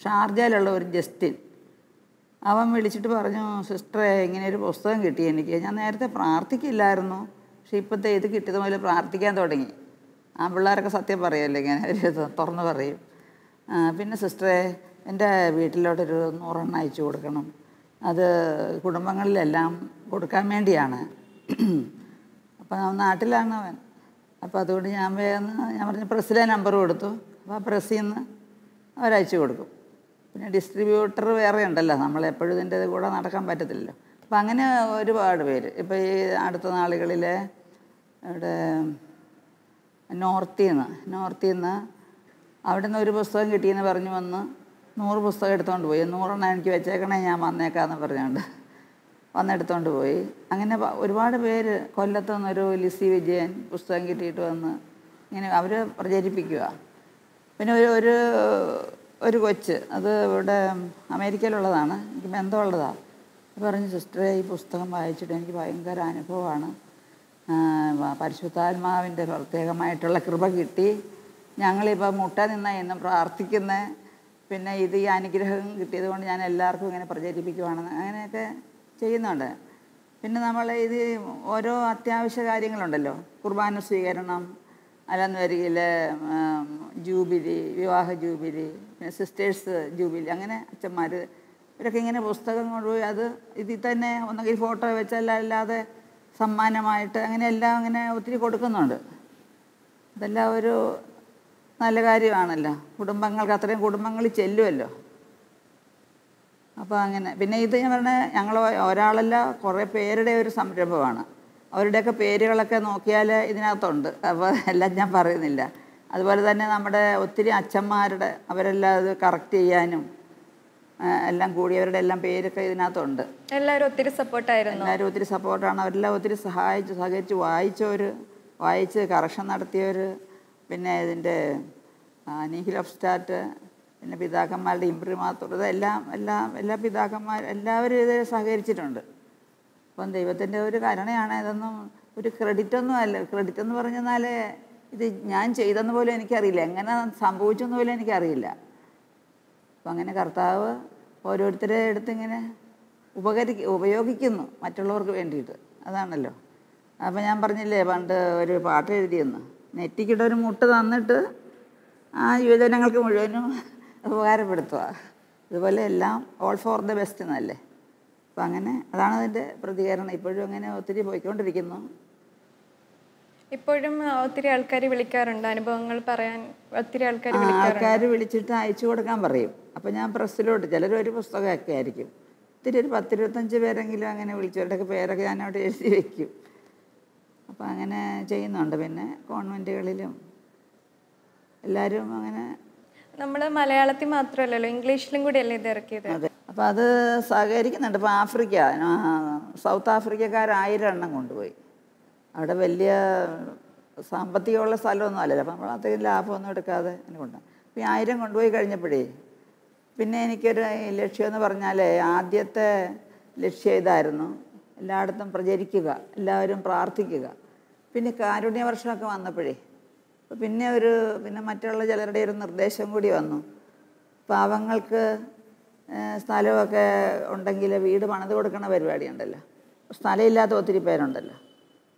ഷാർജയിലുള്ള ഒരു ജസ്റ്റിൻ, അവൻ വിളിച്ചിട്ട് പറഞ്ഞു, സിസ്റ്ററെ ഇങ്ങനെ ഒരു പുസ്തകം കിട്ടി എനിക്ക്. ഞാൻ നേരത്തെ പ്രാർത്ഥിക്കില്ലായിരുന്നു, പക്ഷെ ഇപ്പോഴത്തെ ഇത് കിട്ടിയത് മുതൽ പ്രാർത്ഥിക്കാൻ തുടങ്ങി. ആ പിള്ളേരൊക്കെ സത്യം പറയുമല്ലോ, ഇങ്ങനെ ഒരു തുറന്ന് പറയും. പിന്നെ സിസ്റ്ററെ എൻ്റെ വീട്ടിലോട്ടൊരു 100 എണ്ണം അയച്ചു കൊടുക്കണം. അത് കുടുംബങ്ങളിലെല്ലാം കൊടുക്കാൻ വേണ്ടിയാണ്. അപ്പോൾ നാട്ടിലാണ് അവൻ. അപ്പോൾ അതുകൊണ്ട് ഞാൻ വേഗം ഞാൻ പറഞ്ഞ പ്രസ്സിലെ നമ്പർ കൊടുത്തു. അപ്പോൾ ആ പ്രസ്സിൽ നിന്ന് അവരയച്ചു കൊടുക്കും. പിന്നെ ഡിസ്ട്രിബ്യൂട്ടർ വേറെ ഉണ്ടല്ലോ, നമ്മളെപ്പോഴും ഇതിൻ്റെ കൂടെ നടക്കാൻ പറ്റത്തില്ലല്ലോ. അപ്പം അങ്ങനെ ഒരുപാട് പേര് ഇപ്പോൾ ഈ അടുത്ത നാളുകളിൽ ഇവിടെ നോർത്തിൽ നിന്ന് അവിടെ നിന്ന് ഒരു പുസ്തകം കിട്ടിയെന്ന് പറഞ്ഞു വന്ന് 100 പുസ്തകം എടുത്തുകൊണ്ട് പോയി. 100 എനിക്ക് വെച്ചേക്കണേ, ഞാൻ വന്നേക്കാമെന്ന് പറഞ്ഞുകൊണ്ട് വന്നെടുത്തുകൊണ്ട് പോയി. അങ്ങനെ ഒരുപാട് പേര്, കൊല്ലത്തു നിന്നൊരു ലിസി വിജയൻ പുസ്തകം കിട്ടിയിട്ട് വന്ന് ഇങ്ങനെ അവർ പ്രചരിപ്പിക്കുക. പിന്നെ ഒരു കൊച്ച്, അത് ഇവിടെ അമേരിക്കയിലുള്ളതാണ്, എനിക്ക് ബന്ധമുള്ളതാണ്. പറഞ്ഞു, സിസ്റ്ററെ ഈ പുസ്തകം വായിച്ചിട്ട് എനിക്ക് ഭയങ്കര അനുഭവമാണ്, പരിശുദ്ധാത്മാവിൻ്റെ പ്രത്യേകമായിട്ടുള്ള കൃപ കിട്ടി, ഞങ്ങളിപ്പോൾ മുട്ട നിന്ന എന്നും പ്രാർത്ഥിക്കുന്നത്, പിന്നെ ഇത് ഈ അനുഗ്രഹം കിട്ടിയത് കൊണ്ട് ഞാൻ എല്ലാവർക്കും ഇങ്ങനെ പ്രചരിപ്പിക്കുവാണെന്ന് അങ്ങനെയൊക്കെ ചെയ്യുന്നുണ്ട്. പിന്നെ നമ്മൾ ഇത് ഓരോ അത്യാവശ്യ കാര്യങ്ങളുണ്ടല്ലോ, കുർബാന സ്വീകരണം, അല്ലെന്ന് വരികിൽ ജൂബിലി, വിവാഹ ജൂബിലി, പിന്നെ സിസ്റ്റേഴ്സ് ജൂബിലി, അങ്ങനെ അച്ഛന്മാർ ഇവരൊക്കെ ഇങ്ങനെ പുസ്തകം കൊണ്ടുപോയി അത് ഇതിൽ തന്നെ ഒന്നെങ്കിൽ ഫോട്ടോ വെച്ചല്ല അല്ലാതെ സമ്മാനമായിട്ട് അങ്ങനെയെല്ലാം അങ്ങനെ ഒത്തിരി കൊടുക്കുന്നുണ്ട്. അതെല്ലാം ഒരു നല്ല കാര്യമാണല്ലോ, കുടുംബങ്ങൾക്ക് അത്രയും കുടുംബങ്ങളിൽ ചെല്ലുമല്ലോ. അപ്പോൾ അങ്ങനെ പിന്നെ ഇത് ഞാൻ പറഞ്ഞ ഞങ്ങൾ ഒരാളല്ല കുറേ പേരുടെ ഒരു സംരംഭമാണ്. അവരുടെയൊക്കെ പേരുകളൊക്കെ നോക്കിയാൽ ഇതിനകത്തുണ്ട്, അപ്പോൾ എല്ലാം ഞാൻ പറയുന്നില്ല. അതുപോലെ തന്നെ നമ്മുടെ ഒത്തിരി അച്ഛന്മാരുടെ അവരെല്ലാം അത് കറക്റ്റ് ചെയ്യാനും എല്ലാം കൂടിയവരുടെ എല്ലാം പേരൊക്കെ ഇതിനകത്തുണ്ട്. എല്ലാവരും ഒത്തിരി സപ്പോർട്ടായിരുന്നു. എല്ലാവരും ഒത്തിരി സപ്പോർട്ടാണ്. അവരെല്ലാം ഒത്തിരി സഹകരിച്ച് വായിച്ച് കറക്ഷൻ നടത്തിയവർ, പിന്നെ ഇതിൻ്റെ നീഹിൽ ഓഫ് സ്റ്റാറ്റ്, പിന്നെ പിതാക്കന്മാരുടെ ഇംപ്രിമാത്തൂർ, എല്ലാ എല്ലാവരും ഇത് സഹകരിച്ചിട്ടുണ്ട്. അപ്പം ദൈവത്തിൻ്റെ ഒരു കരുണയാണ്. ഇതൊന്നും ഒരു ക്രെഡിറ്റൊന്നും അല്ല. ക്രെഡിറ്റ് എന്ന് പറഞ്ഞാൽ ഇത് ഞാൻ ചെയ്തെന്ന് പോലും എനിക്കറിയില്ല, എങ്ങനെ സംഭവിച്ചെന്ന് പോലും എനിക്കറിയില്ല. അപ്പം അങ്ങനെ കർത്താവ് ഓരോരുത്തരെ എടുത്തിങ്ങനെ ഉപയോഗിക്കുന്നു മറ്റുള്ളവർക്ക് വേണ്ടിയിട്ട്, അതാണല്ലോ. അപ്പം ഞാൻ പറഞ്ഞില്ലേ പണ്ട് ഒരു പാട്ട് എഴുതിയെന്ന്, നെറ്റിക്കിട്ട് ഒരു മുട്ട് തന്നിട്ട് ആ യുവജനങ്ങൾക്ക് മുഴുവനും ഉപകാരപ്പെടുത്തുക. അതുപോലെ എല്ലാം ഓൾ ഫോർ ദ ബെസ്റ്റ് എന്നല്ലേ. അപ്പം അങ്ങനെ അതാണ് അതിൻ്റെ പ്രതികരണം. ഇപ്പോഴും അങ്ങനെ ഒത്തിരി പോയിക്കൊണ്ടിരിക്കുന്നു. ഇപ്പോഴും ഒത്തിരി ആൾക്കാർ വിളിക്കാറുണ്ട്, അനുഭവങ്ങൾ പറയാൻ ഒത്തിരി ആൾക്കാർ വിളിച്ചിട്ട് അയച്ചു കൊടുക്കാൻ പറയും. അപ്പം ഞാൻ പ്രസ്സിലോട്ട് ചിലർ ഒരു പുസ്തകമൊക്കെ ആയിരിക്കും, ഒത്തിരി ഒരു 10-25 പേരെങ്കിലും അങ്ങനെ വിളിച്ചവരുടെയൊക്കെ പേരൊക്കെ ഞാൻ അവിടെ എഴുതി വയ്ക്കും. അപ്പം അങ്ങനെ ചെയ്യുന്നുണ്ട്. പിന്നെ കോൺവെൻറ്റുകളിലും എല്ലാവരും അങ്ങനെ. നമ്മൾ മലയാളത്തിൽ മാത്രമല്ലല്ലോ, ഇംഗ്ലീഷിലും കൂടിയല്ലേ ഇത് ഇറക്കിയത്? അതെ. അപ്പം അത് സഹകരിക്കുന്നുണ്ട്. ഇപ്പോൾ സൗത്ത് ആഫ്രിക്കക്കാർ 1000 എണ്ണം കൊണ്ടുപോയി. അവിടെ വലിയ സാമ്പത്തികമുള്ള സ്ഥലമൊന്നും അല്ലല്ലോ, അപ്പം നമ്മൾ അത്രയും ലാഭമൊന്നും എടുക്കാതെ അതിന് കൊണ്ടുപോകും. അപ്പോൾ 1000 കൊണ്ടുപോയി കഴിഞ്ഞപ്പോഴേ പിന്നെ എനിക്കൊരു ലക്ഷ്യമെന്ന് പറഞ്ഞാൽ ആദ്യത്തെ ലക്ഷ്യം ഇതായിരുന്നു, എല്ലായിടത്തും പ്രചരിക്കുക, എല്ലാവരും പ്രാർത്ഥിക്കുക. പിന്നെ കാരുണ്യവർഷമൊക്കെ വന്നപ്പോഴേ പിന്നെ മറ്റുള്ള ചിലരുടെ ഒരു നിർദ്ദേശം കൂടി വന്നു, പാവങ്ങൾക്ക് സ്ഥലമൊക്കെ ഉണ്ടെങ്കിൽ വീട് പണിത് കൊടുക്കുന്ന പരിപാടി ഉണ്ടല്ലോ, സ്ഥലമില്ലാത്ത ഒത്തിരി പേരുണ്ടല്ലോ.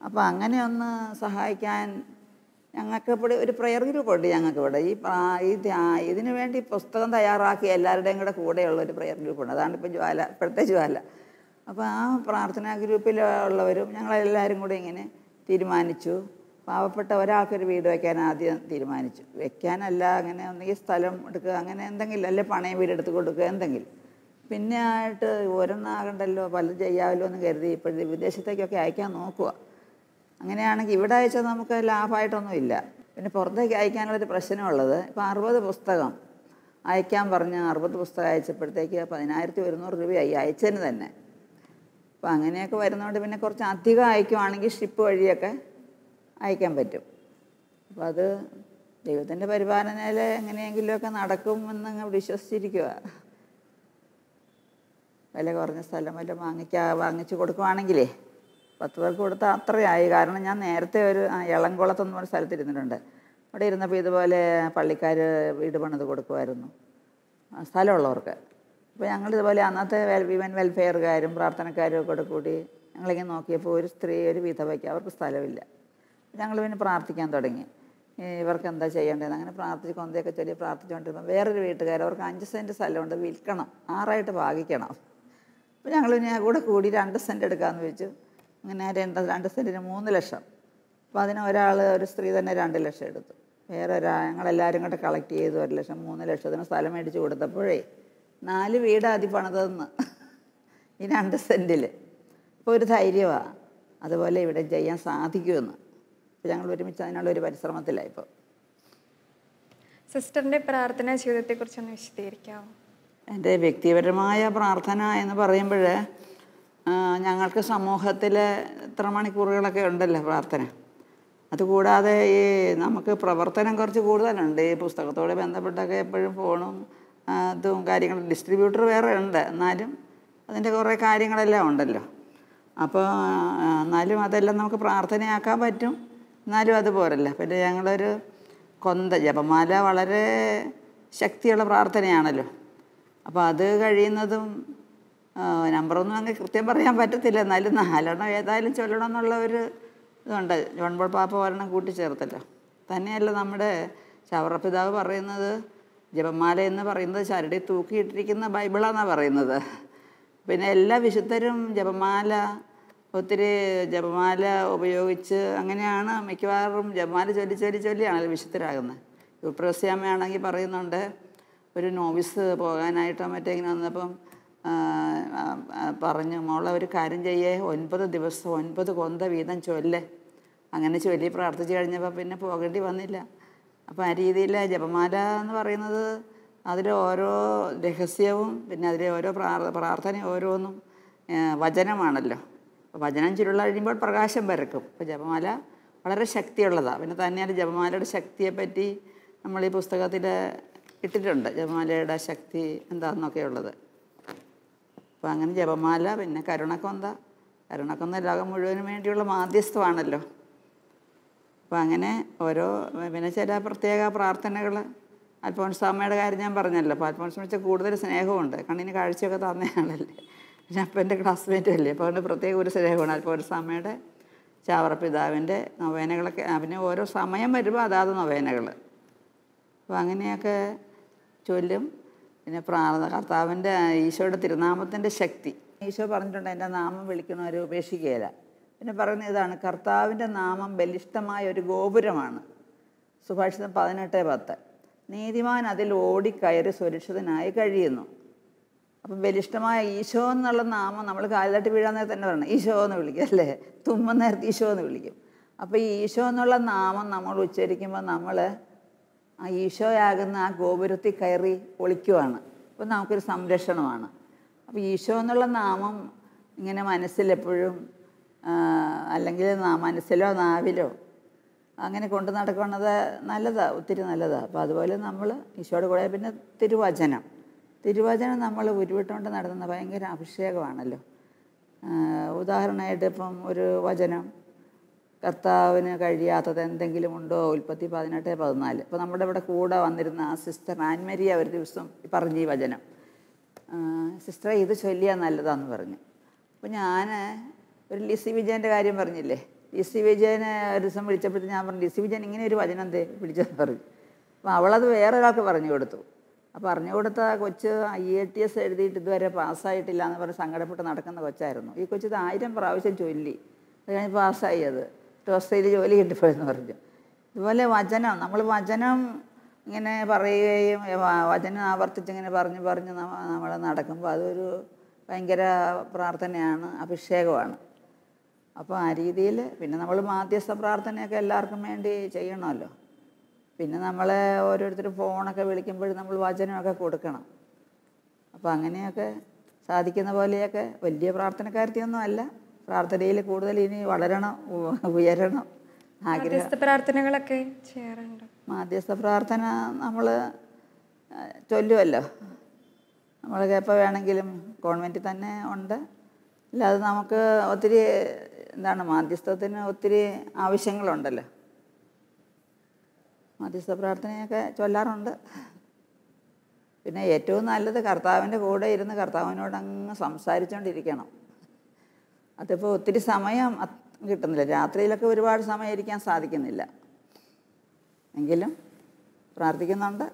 അപ്പോൾ അങ്ങനെ ഒന്ന് സഹായിക്കാൻ ഞങ്ങൾക്കിവിടെ ഒരു പ്രെയർ ഗ്രൂപ്പുണ്ട്. ഞങ്ങൾക്കിവിടെ ഇതിനു വേണ്ടി പുസ്തകം തയ്യാറാക്കി എല്ലാവരുടെയും കൂടെയുള്ള ഒരു പ്രെയർ ഗ്രൂപ്പുണ്ട്. അതാണ് ഇപ്പോഴത്തെ ജ്വാല. അപ്പോൾ ആ പ്രാർത്ഥനാ ഗ്രൂപ്പിലുള്ളവരും ഞങ്ങളെല്ലാവരും കൂടി ഇങ്ങനെ തീരുമാനിച്ചു, പാവപ്പെട്ട ഒരാൾക്കൊരു വീട് വയ്ക്കാൻ ആദ്യം തീരുമാനിച്ചു. വെക്കാനല്ല, അങ്ങനെ ഒന്നെങ്കിൽ സ്ഥലം എടുക്കുക, അങ്ങനെ എന്തെങ്കിലും, അല്ലെ പണയം വീട് എടുത്ത് കൊടുക്കുക, എന്തെങ്കിലും. പിന്നെ ആയിട്ട് ഒരെണ്ണാകണ്ടല്ലോ, പലതും ചെയ്യാമല്ലോ എന്ന് കരുതി ഇപ്പോഴത്തെ വിദേശത്തേക്കൊക്കെ അയക്കാൻ നോക്കുക. അങ്ങനെയാണെങ്കിൽ ഇവിടെ അയച്ചാൽ നമുക്ക് ലാഭമായിട്ടൊന്നുമില്ല. പിന്നെ പുറത്തേക്ക് അയക്കാനുള്ളൊരു പ്രശ്നമുള്ളത്, ഇപ്പോൾ 60 പുസ്തകം അയക്കാൻ പറഞ്ഞ് 60 പുസ്തകം അയച്ചപ്പോഴത്തേക്ക് 10,100 രൂപയായി അയച്ചതിന് തന്നെ. അപ്പോൾ അങ്ങനെയൊക്കെ വരുന്നതുകൊണ്ട് പിന്നെ കുറച്ച് അധികം അയക്കുവാണെങ്കിൽ ഷിപ്പ് വഴിയൊക്കെ അയക്കാൻ പറ്റും. അപ്പോൾ അത് ദൈവത്തിൻ്റെ പരിപാലനയിൽ എങ്ങനെയെങ്കിലുമൊക്കെ നടക്കുമെന്ന് വിശ്വസിച്ചിരിക്കുക. വില കുറഞ്ഞ സ്ഥലം വല്ല വാങ്ങിച്ച് കൊടുക്കുവാണെങ്കിലേ 10 പേർക്ക് കൊടുത്താൽ അത്രയായി. കാരണം ഞാൻ നേരത്തെ ഒരു എളംകുളത്തെന്ന് പറഞ്ഞ സ്ഥലത്തിരുന്നിട്ടുണ്ട്. അവിടെ ഇരുന്നപ്പോൾ ഇതുപോലെ പള്ളിക്കാർ വീട് പണിത് കൊടുക്കുമായിരുന്നു സ്ഥലമുള്ളവർക്ക്. അപ്പോൾ ഞങ്ങളിതുപോലെ അന്നത്തെ വിമൻ വെൽഫെയർകാരും പ്രാർത്ഥനക്കാരും ഒക്കെ കൂടി ഞങ്ങളിങ്ങനെ നോക്കിയപ്പോൾ ഒരു സ്ത്രീ, ഒരു വിധവയ്ക്ക്, അവർക്ക് സ്ഥലമില്ല. ഞങ്ങൾ പിന്നെ പ്രാർത്ഥിക്കാൻ തുടങ്ങി, ഇവർക്ക് എന്താ ചെയ്യേണ്ടതെന്ന്. അങ്ങനെ പ്രാർത്ഥിച്ച് കൊന്തയൊക്കെ ചൊല്ലി പ്രാർത്ഥിച്ചുകൊണ്ടിരുമ്പോൾ വേറൊരു വീട്ടുകാർ, അവർക്ക് 5 സെൻറ്റ് സ്ഥലമുണ്ട്, വിൽക്കണം, 6 ആയിട്ട് ഭാഗിക്കണം. അപ്പോൾ ഞങ്ങൾ പിന്നെ കൂടെ കൂടി 2 സെൻറ്റ് എടുക്കാമെന്ന് വെച്ചു. അങ്ങനെ 2 സെൻറ്റിന് 3 ലക്ഷം. അപ്പോൾ അതിന് ഒരു സ്ത്രീ തന്നെ 2 ലക്ഷം എടുത്തു. വേറെ ഞങ്ങളെല്ലാവരും കൂടെ കളക്ട് ചെയ്ത് 1 ലക്ഷം 3 ലക്ഷത്തിന് സ്ഥലം മേടിച്ച് കൊടുത്തപ്പോഴേ 4 വീട് ആദ്യം പണിതെന്ന് ഈ 2 സെൻറ്റിൽ. അപ്പോൾ ഒരു ധൈര്യമാണ് അതുപോലെ ഇവിടെ ചെയ്യാൻ സാധിക്കുമെന്ന്. അപ്പോൾ ഞങ്ങൾ ഒരുമിച്ച് അതിനുള്ളൊരു പരിശ്രമത്തിലാണ് ഇപ്പോൾ. സിസ്റ്ററിൻ്റെ പ്രാർത്ഥനാ ജീവിതത്തെക്കുറിച്ചൊന്ന് വിശദീകരിക്കാമോ? എൻ്റെ വ്യക്തിപരമായ പ്രാർത്ഥന എന്ന് പറയുമ്പോൾ ഞങ്ങൾക്ക് സമൂഹത്തിൽ ഇത്ര മണിക്കൂറുകളൊക്കെ ഉണ്ടല്ലോ പ്രാർത്ഥന. അതുകൂടാതെ ഈ നമുക്ക് പ്രവർത്തനം കുറച്ച് കൂടുതലുണ്ട്. ഈ പുസ്തകത്തോട് ബന്ധപ്പെട്ടൊക്കെ എപ്പോഴും ഫോണും അതും കാര്യങ്ങളും ഡിസ്ട്രിബ്യൂട്ടർ വേറെ ഉണ്ട്, എന്നാലും അതിൻ്റെ കുറേ കാര്യങ്ങളെല്ലാം ഉണ്ടല്ലോ. അപ്പോൾ എന്നാലും അതെല്ലാം നമുക്ക് പ്രാർത്ഥനയാക്കാൻ പറ്റും. എന്നാലും അതുപോരല്ല. പിന്നെ ഞങ്ങളൊരു ജപമാല വളരെ ശക്തിയുള്ള പ്രാർത്ഥനയാണല്ലോ. അപ്പോൾ അത് കഴിയുന്നതും നമ്പറൊന്നും അങ്ങനെ കൃത്യം പറയാൻ പറ്റത്തില്ല, എന്നാലും 4 ഏതായാലും ചൊല്ലണം എന്നുള്ള ഒരു ഇതുണ്ട്. ജോൺ പോൾ പാപ്പ ഒരെണ്ണം കൂട്ടിച്ചേർത്തല്ലോ. തന്നെയല്ല നമ്മുടെ ചവറപ്പിതാവ് പറയുന്നത് ജപമാല എന്ന് പറയുന്നത് ചരടി തൂക്കിയിട്ടിരിക്കുന്ന ബൈബിളാണെന്നാണ് പറയുന്നത്. പിന്നെ എല്ലാ വിശുദ്ധരും ഒത്തിരി ജപമാല ഉപയോഗിച്ച് അങ്ങനെയാണ് മിക്കവാറും ജപമാല ചൊല്ലിയാണല്ലോ വിശുദ്ധരാകുന്നത്. യുപ്രസ്യാമ്മയാണെങ്കിൽ പറയുന്നുണ്ട്, ഒരു നോവിസ് പോകാനായിട്ടോ ഇങ്ങനെ വന്നപ്പം പറഞ്ഞു, മോളെ ഒരു കാര്യം ചെയ്യേ, 9 ദിവസം 9 കൊന്ത വീതം ചൊല്ലേ. അങ്ങനെ ചൊല്ലി പ്രാർത്ഥിച്ച് കഴിഞ്ഞപ്പോൾ പിന്നെ പോകേണ്ടി വന്നില്ല. അപ്പോൾ ആ രീതിയിൽ ജപമാല എന്ന് പറയുന്നത് അതിൽ ഓരോ രഹസ്യവും പിന്നെ അതിലെ ഓരോ പ്രാർത്ഥന ഓരോന്നും വചനമാണല്ലോ. വചനം ചുരുള കഴിയുമ്പോൾ പ്രകാശം പരക്കും. അപ്പോൾ ജപമാല വളരെ ശക്തിയുള്ളതാണ്. പിന്നെ തന്നെയാണ് ജപമാലയുടെ ശക്തിയെപ്പറ്റി നമ്മൾ ഈ പുസ്തകത്തിൽ ഇട്ടിട്ടുണ്ട്, ജപമാലയുടെ ശക്തി എന്താണെന്നൊക്കെ ഉള്ളത്. അപ്പോൾ അങ്ങനെ ജപമാല, പിന്നെ കരുണക്കൊന്ത ലോകം മുഴുവനും വേണ്ടിയുള്ള മാധ്യസ്ഥമാണല്ലോ. അപ്പോൾ അങ്ങനെ പിന്നെ ചില പ്രത്യേക പ്രാർത്ഥനകൾ, അൽഫോൻസാമ്മയുടെ കാര്യം ഞാൻ പറഞ്ഞല്ലോ. അപ്പോൾ അൽഫോൻസാമ്മ വെച്ചാൽ കൂടുതൽ സ്നേഹമുണ്ട്, കണ്ണിന് കാഴ്ചയൊക്കെ തന്നയാളല്ലേ, പിന്നെ അപ്പം എൻ്റെ ക്ലാസ്മേറ്റും അല്ലേ. അപ്പോൾ അതുകൊണ്ട് പ്രത്യേക ഒരു സ്നേഹമാണ് അൽഫോൻസാമ്മയുടെ, ചാവറപ്പിതാവിൻ്റെ നൊവേനകളൊക്കെ. പിന്നെ ഓരോ സമയം വരുമ്പോൾ അതാത് നൊവേനകൾ. അപ്പോൾ അങ്ങനെയൊക്കെ ചൊല്ലും. പിന്നെ കർത്താവിൻ്റെ ഈശോയുടെ തിരുനാമത്തിൻ്റെ ശക്തി. ഈശോ പറഞ്ഞിട്ടുണ്ട്, എൻ്റെ നാമം വിളിക്കുന്നവരെ ഉപേക്ഷിക്കുകയില്ല. പിന്നെ പറയുന്നത് ഇതാണ്, കർത്താവിൻ്റെ നാമം ബലിഷ്ഠമായ ഒരു ഗോപുരമാണ്. സുഭാഷിതം 18:10. നീതിമാൻ അതിൽ ഓടിക്കയറി സുരക്ഷിതനായി കഴിയുന്നു. അപ്പം ബലിഷ്ഠമായ ഈശോ എന്നുള്ള നാമം നമ്മൾ കാലിതട്ടി വീഴാൻ നേരത്തെ തന്നെ പറയണം, ഈശോ എന്ന് വിളിക്കും അല്ലേ, തുമ്മുന്ന നേരത്തെ ഈശോ എന്ന് വിളിക്കും. അപ്പോൾ ഈ ഈശോ എന്നുള്ള നാമം നമ്മൾ ഉച്ചരിക്കുമ്പോൾ നമ്മൾ ആ ഈശോയാകുന്ന ആ ഗോപുരത്തിൽ കയറി ഒളിക്കുവാണ്. അപ്പോൾ നമുക്കൊരു സംരക്ഷണമാണ്. അപ്പോൾ ഈശോ എന്നുള്ള നാമം ഇങ്ങനെ മനസ്സിലെപ്പോഴും അല്ലെങ്കിൽ മനസ്സിലോ നാവിലോ അങ്ങനെ കൊണ്ട് നടക്കുന്നത് നല്ലതാണ്, ഒത്തിരി നല്ലതാണ്. അപ്പോൾ അതുപോലെ നമ്മൾ ഈശോയുടെ കൂടെ പിന്നെ തിരുവചനം നമ്മൾ ഉരുവിട്ടുകൊണ്ട് നടത്തുന്ന ഭയങ്കര അഭിഷേകമാണല്ലോ. ഉദാഹരണമായിട്ട് ഇപ്പം ഒരു വചനം, കർത്താവിന് കഴിയാത്തത് എന്തെങ്കിലും ഉണ്ടോ, ഉൽപ്പത്തി 18:14. ഇപ്പോൾ നമ്മുടെ ഇവിടെ കൂടെ വന്നിരുന്ന ആ സിസ്റ്റർ ആൻമരിയ ഒരു ദിവസം പറഞ്ഞു ഈ വചനം, സിസ്റ്ററെ ഇത് ചൊല്ലിയാൽ നല്ലതാണെന്ന് പറഞ്ഞു. അപ്പോൾ ഞാൻ ഒരു ലിസി വിജയൻ്റെ കാര്യം പറഞ്ഞില്ലേ, ലിസി വിജയനെ ഒരു ദിവസം വിളിച്ചപ്പോഴത്തേക്ക് ഞാൻ പറഞ്ഞു, ലിസി വിജയൻ ഇങ്ങനെ ഒരു വചനം വിളിച്ചെന്ന് പറഞ്ഞു. അപ്പോൾ അവളത് വേറെ ഒരാൾക്ക് പറഞ്ഞു കൊടുത്തു. അപ്പോൾ പറഞ്ഞു കൊടുത്ത കൊച്ച് IATS എഴുതിയിട്ട് ഇതുവരെ പാസ്സായിട്ടില്ല എന്ന് പറഞ്ഞ് സങ്കടപ്പെട്ട് നടക്കുന്ന കൊച്ചായിരുന്നു. ഈ കൊച്ച് ഇത് 1000 പ്രാവശ്യം ചൊല്ലി, അത് കഴിഞ്ഞ് പാസ്സായി. അത് ഓസ്ട്രേലിയ ജോലി കിട്ടിപ്പോയെന്ന് പറഞ്ഞു. ഇതുപോലെ നമ്മൾ വചനം ഇങ്ങനെ പറയുകയും വചനം ആവർത്തിച്ചിങ്ങനെ പറഞ്ഞ് നമ്മൾ നടക്കുമ്പോൾ അതൊരു ഭയങ്കര പ്രാർത്ഥനയാണ്, അഭിഷേകമാണ്. അപ്പോൾ ആ രീതിയിൽ പിന്നെ നമ്മൾ മാധ്യസ്ഥ പ്രാർത്ഥനയൊക്കെ എല്ലാവർക്കും വേണ്ടി ചെയ്യണമല്ലോ. പിന്നെ നമ്മളെ ഓരോരുത്തർ ഫോണൊക്കെ വിളിക്കുമ്പോഴും നമ്മൾ വചനമൊക്കെ കൊടുക്കണം. അപ്പോൾ അങ്ങനെയൊക്കെ സാധിക്കുന്ന പോലെയൊക്കെ, വലിയ പ്രാർത്ഥനക്കാരത്തിയൊന്നും അല്ല, പ്രാർത്ഥനയിൽ കൂടുതൽ ഇനി വളരണം, ഉയരണം ആഗ്രഹം. പ്രാർത്ഥനകളൊക്കെ ചെയ്യാറുണ്ട്. മാധ്യസ്ഥ പ്രാർത്ഥന നമ്മൾ ചൊല്ലുമല്ലോ, നമ്മളൊക്കെ എപ്പോൾ വേണമെങ്കിലും കോൺവെൻറ്റിൽ തന്നെ ഉണ്ട്. അല്ലാതെ നമുക്ക് ഒത്തിരി മാധ്യസ്ഥത്തിന് ഒത്തിരി ആവശ്യങ്ങളുണ്ടല്ലോ. മാധ്യസ്ഥ പ്രാർത്ഥനയൊക്കെ ചൊല്ലാറുണ്ട്. പിന്നെ ഏറ്റവും നല്ലത് കർത്താവിൻ്റെ കൂടെ ഇരുന്ന് കർത്താവിനോട് അങ്ങ് സംസാരിച്ചുകൊണ്ടിരിക്കണം. അതിപ്പോൾ ഒത്തിരി സമയം കിട്ടുന്നില്ല, രാത്രിയിലൊക്കെ ഒരുപാട് സമയം ഇരിക്കാൻ സാധിക്കുന്നില്ല, എങ്കിലും പ്രാർത്ഥിക്കുന്നുണ്ട്.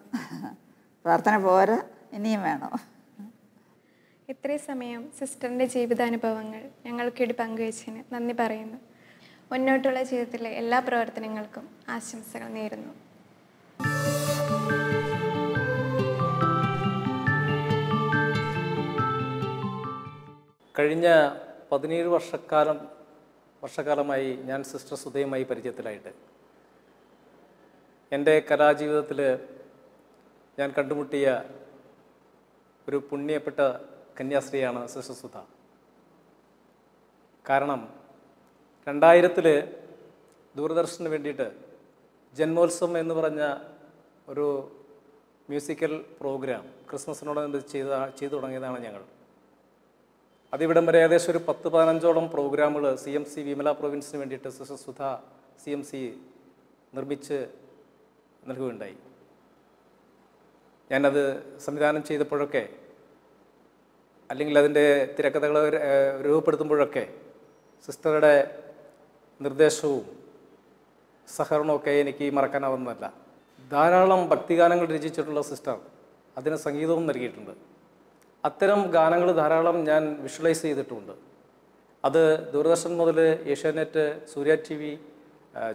പ്രാർത്ഥന പോരാ, ഇനിയും വേണം. ഇത്രയും സമയം സിസ്റ്ററിൻ്റെ ജീവിതാനുഭവങ്ങൾ ഞങ്ങൾക്കിടെ പങ്കുവച്ചതിന് നന്ദി പറയുന്നു. മുന്നോട്ടുള്ള ജീവിതത്തിലെ എല്ലാ പ്രവർത്തനങ്ങൾക്കും ആശംസകൾ നേരുന്നു. കഴിഞ്ഞ 17 വർഷക്കാലമായി ഞാൻ സിസ്റ്റർ സുധയുമായി പരിചയത്തിലായിട്ട് എൻ്റെ കലാജീവിതത്തിൽ ഞാൻ കണ്ടുമുട്ടിയ ഒരു പുണ്യപ്പെട്ട കന്യാസ്ത്രീയാണ് സിസ്റ്റർ സുധ. കാരണം 2000 ദൂരദർശന് വേണ്ടിയിട്ട് ജന്മോത്സവം എന്ന് പറഞ്ഞ ഒരു മ്യൂസിക്കൽ പ്രോഗ്രാം ക്രിസ്മസിനോടനുബന്ധിച്ച് ചെയ്തു തുടങ്ങിയതാണ് ഞങ്ങൾ. അതിവിടം വരെ ഏകദേശം ഒരു 10-15ഓളം പ്രോഗ്രാമുകൾ CMC വിമല പ്രൊവിൻസിന് വേണ്ടിയിട്ട് സിസ്റ്റർ സുധ CMC നിർമ്മിച്ച് നൽകുകയുണ്ടായി. ഞാനത് സംവിധാനം ചെയ്തപ്പോഴൊക്കെ അല്ലെങ്കിൽ അതിൻ്റെ തിരക്കഥകൾ രൂപപ്പെടുത്തുമ്പോഴൊക്കെ സിസ്റ്ററുടെ നിർദ്ദേശവും സഹകരണമൊക്കെ എനിക്ക് മറക്കാനാവുന്നതല്ല. ധാരാളം ഭക്തിഗാനങ്ങൾ രചിച്ചിട്ടുള്ള സിസ്റ്റർ അതിന് സംഗീതവും നൽകിയിട്ടുണ്ട്. അത്തരം ഗാനങ്ങൾ ധാരാളം ഞാൻ വിഷ്വലൈസ് ചെയ്തിട്ടുമുണ്ട്. അത് ദൂരദർശൻ മുതൽ ഏഷ്യാനെറ്റ്, സൂര്യ TV,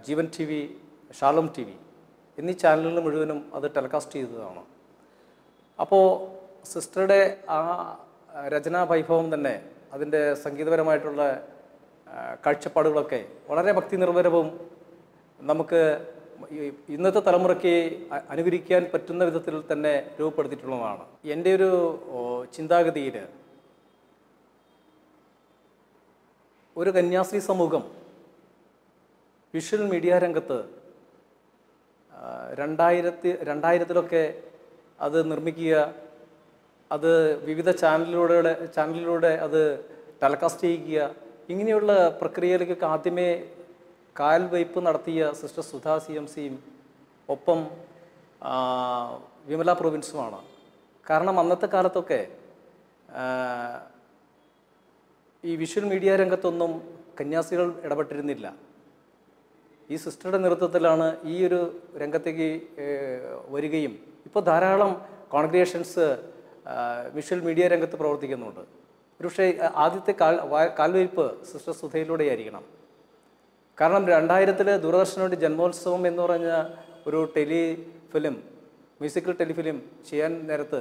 ജീവൻ TV, ഷാലോം TV എന്നീ ചാനലുകൾ മുഴുവനും അത് ടെലികാസ്റ്റ് ചെയ്തതാണ്. അപ്പോൾ സിസ്റ്ററുടെ ആ രചനാ വൈഭവം തന്നെ അതിൻ്റെ സംഗീതപരമായിട്ടുള്ള കാഴ്ചപ്പാടുകളൊക്കെ വളരെ ഭക്തി നിർഭരവും നമുക്ക് ഇന്നത്തെ തലമുറയ്ക്ക് അനുകരിക്കാൻ പറ്റുന്ന വിധത്തിൽ തന്നെ രൂപപ്പെടുത്തിയിട്ടുള്ളതാണ്. എൻ്റെ ഒരു ചിന്താഗതിയിൽ ഒരു കന്യാസ്ത്രീ സമൂഹം വിഷ്വൽ മീഡിയ രംഗത്ത് 2000-ലൊക്കെ അത് നിർമ്മിക്കുക, അത് വിവിധ ചാനലിലൂടെ അത് ടെലികാസ്റ്റ് ചെയ്യിക്കുക, ഇങ്ങനെയുള്ള പ്രക്രിയയിലേക്കൊക്കെ ആദ്യമേ കാൽവയ്പ് നടത്തിയ സിസ്റ്റർ സുധ CMCയും ഒപ്പം വിമല പ്രൊവിൻസുമാണ്. കാരണം അന്നത്തെ കാലത്തൊക്കെ ഈ വിഷ്വൽ മീഡിയ രംഗത്തൊന്നും കന്യാസ്ത്രീകൾ ഇടപെട്ടിരുന്നില്ല. ഈ സിസ്റ്ററുടെ നേതൃത്വത്തിലാണ് ഈ ഒരു രംഗത്തേക്ക് വരികയും ഇപ്പോൾ ധാരാളം കോൺഗ്രിഗേഷൻസ് വിഷ്വൽ മീഡിയ രംഗത്ത് പ്രവർത്തിക്കുന്നുണ്ട്. ഒരുപക്ഷെ ആദ്യത്തെ കാൽവയ്പ് സിസ്റ്റർ സുധയിലൂടെയായിരിക്കണം. കാരണം 2000 ദൂരദർശനോട് ജന്മോത്സവം എന്ന് പറഞ്ഞ ഒരു മ്യൂസിക്കൽ ടെലിഫിലിം ചെയ്യാൻ നേരത്ത്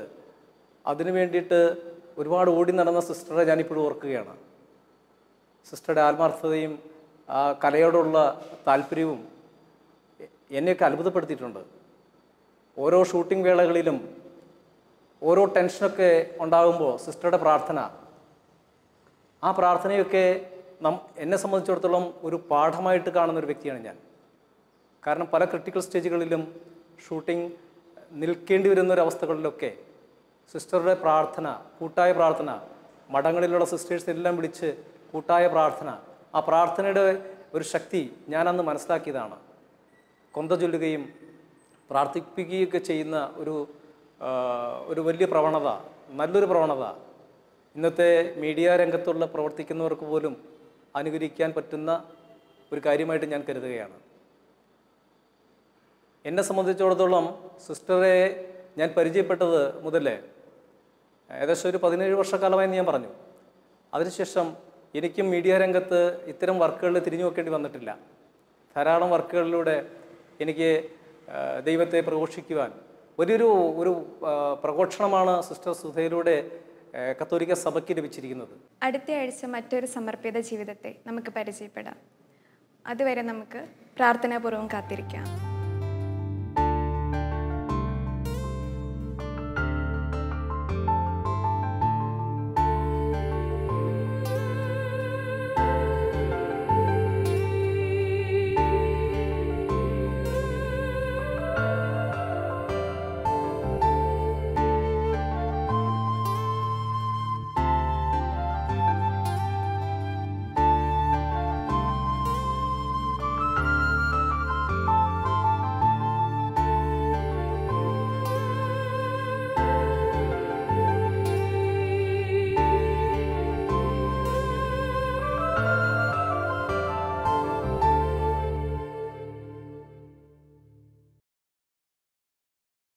അതിനു വേണ്ടിയിട്ട് ഒരുപാട് ഓടി നടന്ന സിസ്റ്ററെ ഞാനിപ്പോഴും ഓർക്കുകയാണ്. സിസ്റ്ററുടെ ആത്മാർത്ഥതയും ആ കലയോടുള്ള താല്പര്യവും എന്നെയൊക്കെ അത്ഭുതപ്പെടുത്തിയിട്ടുണ്ട്. ഓരോ ഷൂട്ടിംഗ് വേളകളിലും ഓരോ ടെൻഷനൊക്കെ ഉണ്ടാകുമ്പോൾ സിസ്റ്ററുടെ പ്രാർത്ഥന, ആ പ്രാർത്ഥനയൊക്കെ എന്നെ സംബന്ധിച്ചിടത്തോളം ഒരു പാഠമായിട്ട് കാണുന്നൊരു വ്യക്തിയാണ് ഞാൻ. കാരണം പല ക്രിട്ടിക്കൽ സ്റ്റേജുകളിലും ഷൂട്ടിംഗ് നിൽക്കേണ്ടി വരുന്നൊരവസ്ഥകളിലൊക്കെ സിസ്റ്ററുടെ പ്രാർത്ഥന, കൂട്ടായ പ്രാർത്ഥന, മഠങ്ങളിലുള്ള സിസ്റ്റേഴ്സ് എല്ലാം വിളിച്ച് കൂട്ടായ പ്രാർത്ഥന, ആ പ്രാർത്ഥനയുടെ ഒരു ശക്തി ഞാനന്ന് മനസ്സിലാക്കിയതാണ്. കൊന്ത ചൊല്ലുകയും പ്രാർത്ഥിപ്പിക്കുകയൊക്കെ ചെയ്യുന്ന ഒരു വലിയ പ്രവണത, നല്ലൊരു പ്രവണത ഇന്നത്തെ മീഡിയ രംഗത്തുള്ള പ്രവർത്തിക്കുന്നവർക്ക് പോലും അനുകരിക്കാൻ പറ്റുന്ന ഒരു കാര്യമായിട്ട് ഞാൻ കരുതുകയാണ്. എന്നെ സംബന്ധിച്ചിടത്തോളം സിസ്റ്ററെ ഞാൻ പരിചയപ്പെട്ടത് മുതലേ ഏകദേശം ഒരു 17 വർഷക്കാലമായി ഞാൻ പറഞ്ഞു. അതിനുശേഷം എനിക്കും മീഡിയ രംഗത്ത് ഇത്തരം വർക്കുകളിൽ തിരിഞ്ഞു നോക്കേണ്ടി വന്നിട്ടില്ല. ധാരാളം വർക്കുകളിലൂടെ എനിക്ക് ദൈവത്തെ പ്രഘോഷിക്കുവാൻ ഒരു പ്രഘോഷണമാണ് സിസ്റ്റർ സുധയിലൂടെ കത്തോലിക്ക സഭയ്ക്ക് ലഭിച്ചിരിക്കുന്നത്. അടുത്ത ആഴ്ച മറ്റൊരു സമർപ്പിത ജീവിതത്തെ നമുക്ക് പരിചയപ്പെടാം. അതുവരെ നമുക്ക് പ്രാർത്ഥനാപൂർവ്വം കാത്തിരിക്കാം.